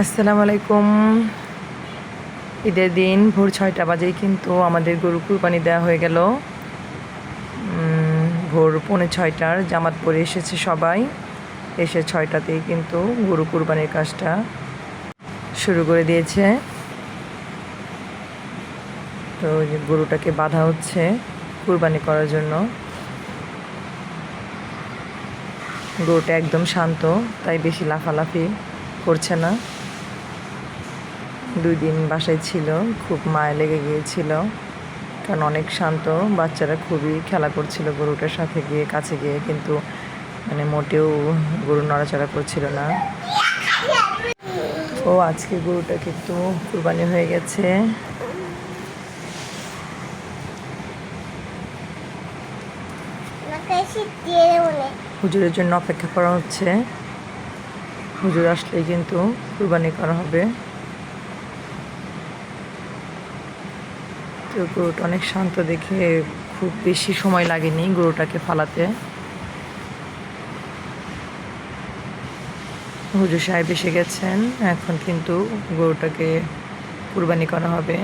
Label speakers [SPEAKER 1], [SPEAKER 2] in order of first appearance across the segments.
[SPEAKER 1] আসসালামু আলাইকুম। ঈদের দিন ভোর 6টা বাজেই কিন্তু আমাদের গরু কুরবানি দেওয়া হয়ে গেল। ভোর 5:45 জামাত পরে এসেছে সবাই। এসে 6টাতেই কিন্তু গরু কুরবানির কাজটা শুরু করে দিয়েছে। তো গরুটাকে বাঁধা হচ্ছে কুরবানি করার জন্য। গরুটা একদম শান্ত, তাই বেশি লাফালাফি করছে না। 2 দিন বাসায় ছিল, খুব মায়া লেগে গিয়েছিল, কারণ অনেক শান্ত। বাচ্চারা খুবই খেলা করছিল গরুটার সাথে গিয়ে, কাছে গিয়ে, কিন্তু মোটেও গরু নড়াচড়া করছিল না। ও আজকে গরুটা কিন্তু কুরবানি হয়ে গেছে। হুজুরের জন্য অপেক্ষা করা হচ্ছে। হুজুর আসলেই কিন্তু কুরবানি করা হবে। তো গরুটা অনেক শান্ত দেখে খুব বেশি সময় লাগেনি গরুটাকে ফালাতে। হুজুর সাহেব এসে গেছেন, এখন কিন্তু গরুটাকে কুরবানি করা হবে।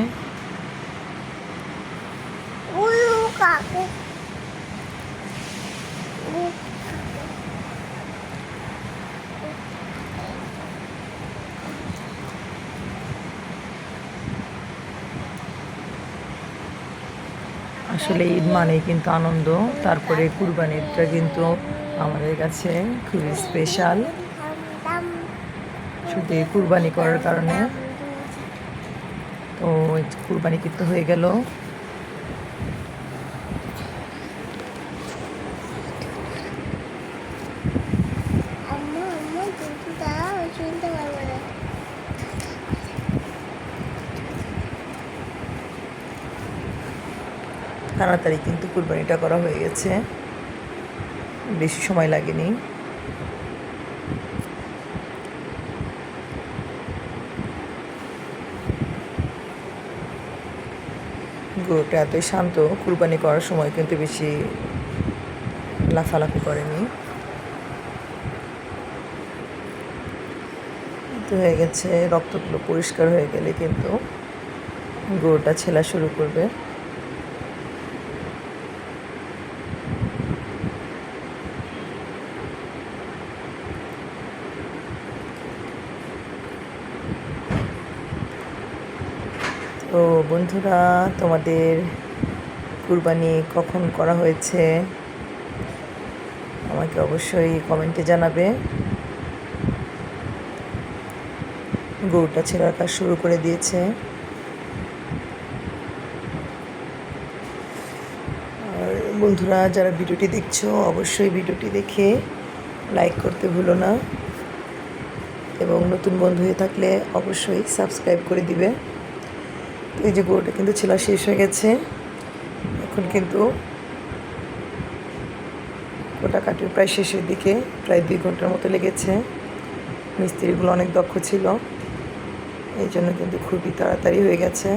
[SPEAKER 1] আসলে ঈদ মানেই কিন্তু আনন্দ, তারপরে কুরবানিটা কিন্তু আমাদের কাছে খুবই স্পেশাল, শুধু কুরবানি করার কারণে। তো কুরবানি কিন্তু হয়ে গেল। তাড়াতাড়ি কিন্তু কুরবানিটা করা হয়ে গেছে, বেশি সময় লাগেনি। গরুটা এতই শান্ত, কুরবানি করার সময় কিন্তু বেশি লাফালাফি করেনি। তো হয়ে গেছে, রক্তগুলো পরিষ্কার হয়ে গেলে কিন্তু গরুটা ছেলা শুরু করবে। তো বন্ধুরা, তোমাদের কুরবানি কখন করা হয়েছে আমাকে অবশ্যই কমেন্টে জানাবে। গরুটা ছেঁড়ার কাজ শুরু করে দিয়েছে। আর বন্ধুরা, যারা ভিডিওটি দেখছো অবশ্যই ভিডিওটি দেখে লাইক করতে ভুলো না, এবং নতুন বন্ধু হয়ে থাকলে অবশ্যই সাবস্ক্রাইব করে দিবে। এই যে গরুটা কিন্তু ছেলা শেষ হয়ে গেছে, এখন কিন্তু কোটাকাটির প্রায় শেষের দিকে, প্রায় 2 ঘন্টার মতো লেগেছে। মিস্ত্রিগুলো অনেক দক্ষ ছিল, এই জন্য কিন্তু খুবই তাড়াতাড়ি হয়ে গেছে।